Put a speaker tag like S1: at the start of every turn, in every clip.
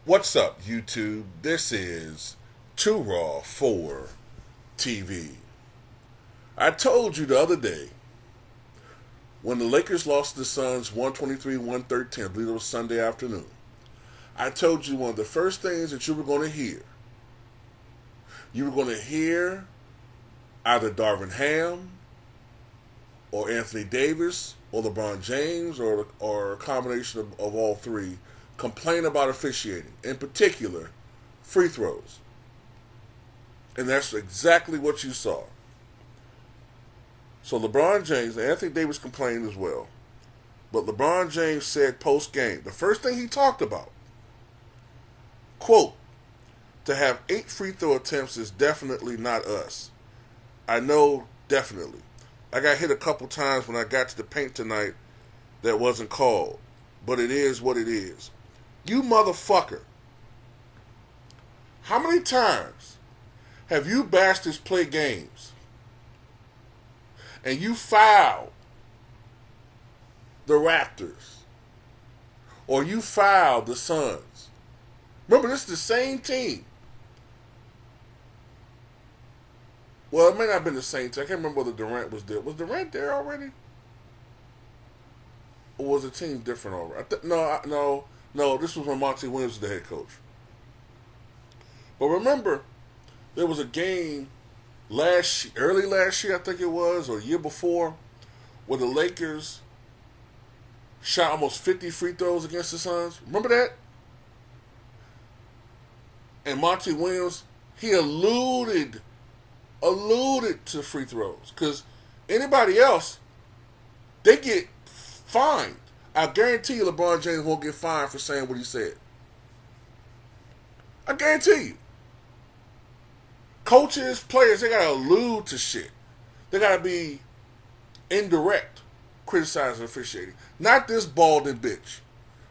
S1: What's up, YouTube? This is Too Raw for TV. I told you the other day when the Lakers lost to the Suns 123-113, I believe it was Sunday afternoon. I told you one of the first things that you were going to hear. You were going to hear either Darvin Ham or Anthony Davis or LeBron James or a combination of all three complain about officiating, in particular, free throws. And that's exactly what you saw. So LeBron James, and Anthony Davis complained as well, but LeBron James said post-game, the first thing he talked about, quote, to have 8 free throw attempts is definitely not us. I know, definitely. I got hit a couple times when I got to the paint tonight that wasn't called, but it is what it is. You motherfucker. How many times have you bastards played games and you foul the Raptors or you foul the Suns? Remember, this is the same team. Well, it may not have been the same team. I can't remember whether Durant was there. Was Durant there already? Or was the team different already? No, this was when Monty Williams was the head coach. But remember, there was a game early last year, I think it was, or a year before, where the Lakers shot almost 50 free throws against the Suns. Remember that? And Monty Williams, he alluded to free throws. Because anybody else, they get fined. I guarantee you LeBron James won't get fined for saying what he said. I guarantee you. Coaches, players, they gotta allude to shit. They gotta be indirect criticizing officiating. Not this balding bitch.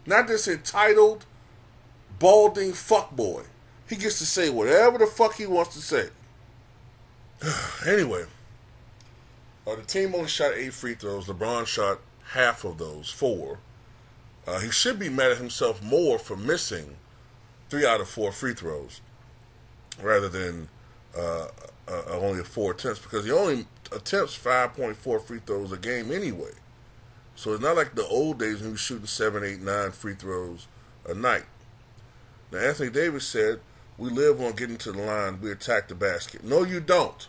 S1: Not this entitled, balding fuckboy. He gets to say whatever the fuck he wants to say. Anyway, the team only shot 8 free throws. LeBron shot half of those, 4. He should be mad at himself more for missing 3 out of 4 free throws rather than only 4 attempts, because he only attempts 5.4 free throws a game anyway. So it's not like the old days when he was shooting 7, 8, 9 free throws a night. Now, Anthony Davis said, we live on getting to the line, we attack the basket. No, you don't.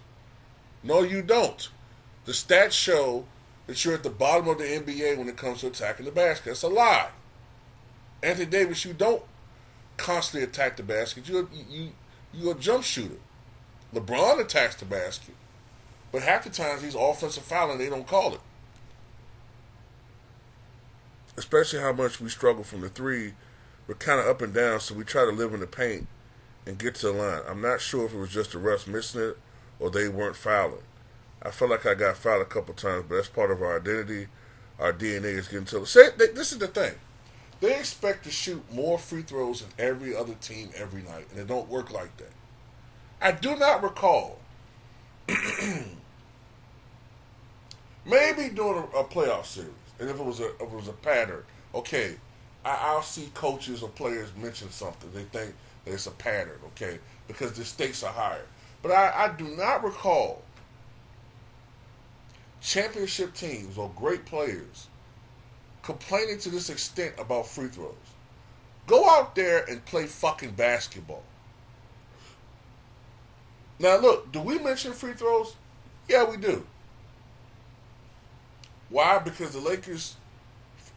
S1: No, you don't. The stats show that you're at the bottom of the NBA when it comes to attacking the basket. That's a lie. Anthony Davis, you don't constantly attack the basket. You're a jump shooter. LeBron attacks the basket, but half the times he's offensive fouling, they don't call it. Especially how much we struggle from the 3. We're kind of up and down, so we try to live in the paint and get to the line. I'm not sure if it was just the refs missing it or they weren't fouling. I felt like I got fouled a couple times, but that's part of our identity. Our DNA is getting to it. This is the thing. They expect to shoot more free throws than every other team every night, and it don't work like that. I do not recall maybe doing a playoff series, and if it was a pattern, okay, I'll see coaches or players mention something. They think that it's a pattern, okay, because the stakes are higher. But I do not recall championship teams or great players complaining to this extent about free throws. Go out there and play fucking basketball. Now look, do we mention free throws? Yeah, we do. Why? Because the Lakers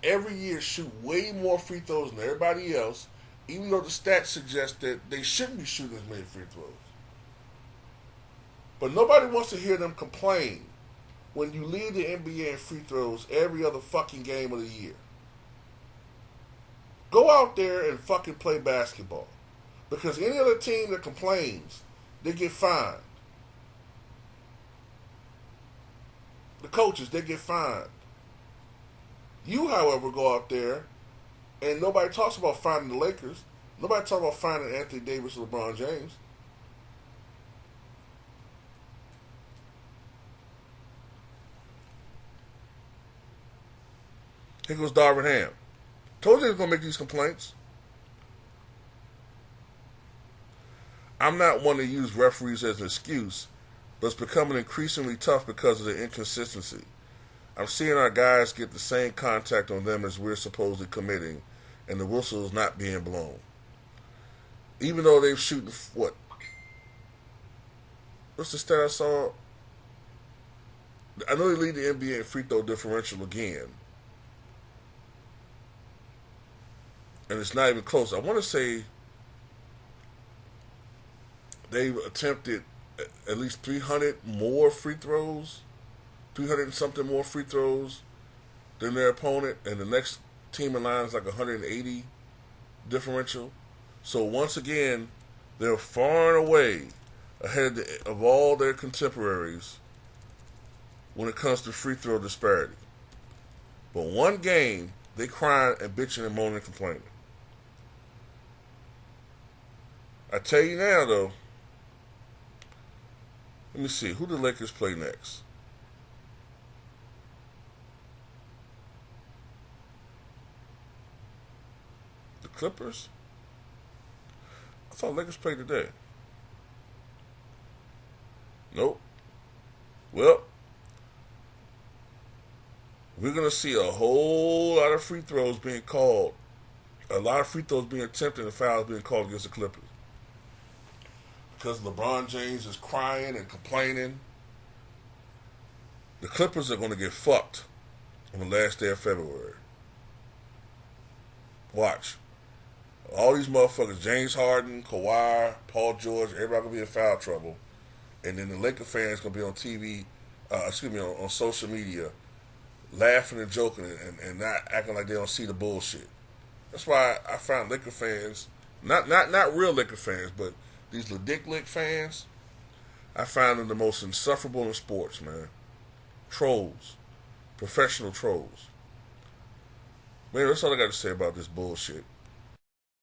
S1: every year shoot way more free throws than everybody else, even though the stats suggest that they shouldn't be shooting as many free throws. But nobody wants to hear them complain when you lead the NBA in free throws every other fucking game of the year. Go out there and fucking play basketball. Because any other team that complains, they get fined. The coaches, they get fined. You, however, go out there and nobody talks about finding the Lakers. Nobody talks about finding Anthony Davis or LeBron James. Here goes Darvin Ham. Told you he was going to make these complaints. I'm not one to use referees as an excuse, but it's becoming increasingly tough because of the inconsistency. I'm seeing our guys get the same contact on them as we're supposedly committing, and the whistle is not being blown. Even though they've shooting what? What's the stat I saw? I know they lead the NBA in free throw differential again, and it's not even close. I want to say they've attempted at least 300 more free throws, 300 and something more free throws than their opponent, and the next team in line is like 180 differential. So once again, they're far and away ahead of all their contemporaries when it comes to free throw disparity. But one game, they crying and bitching and moaning and complaining. I tell you now, though, let me see, who the Lakers play next? The Clippers? I thought Lakers played today. Nope. Well, we're going to see a whole lot of free throws being called. A lot of free throws being attempted and fouls being called against the Clippers. Because LeBron James is crying and complaining. The Clippers are going to get fucked on the last day of February. Watch. All these motherfuckers, James Harden, Kawhi, Paul George, everybody going to be in foul trouble. And then the Laker fans going to be on TV, on social media, laughing and joking and not acting like they don't see the bullshit. That's why I find Laker fans, not real Laker fans, but these Dick Lick fans, I find them the most insufferable in sports, man. Trolls. Professional trolls. Man, that's all I got to say about this bullshit.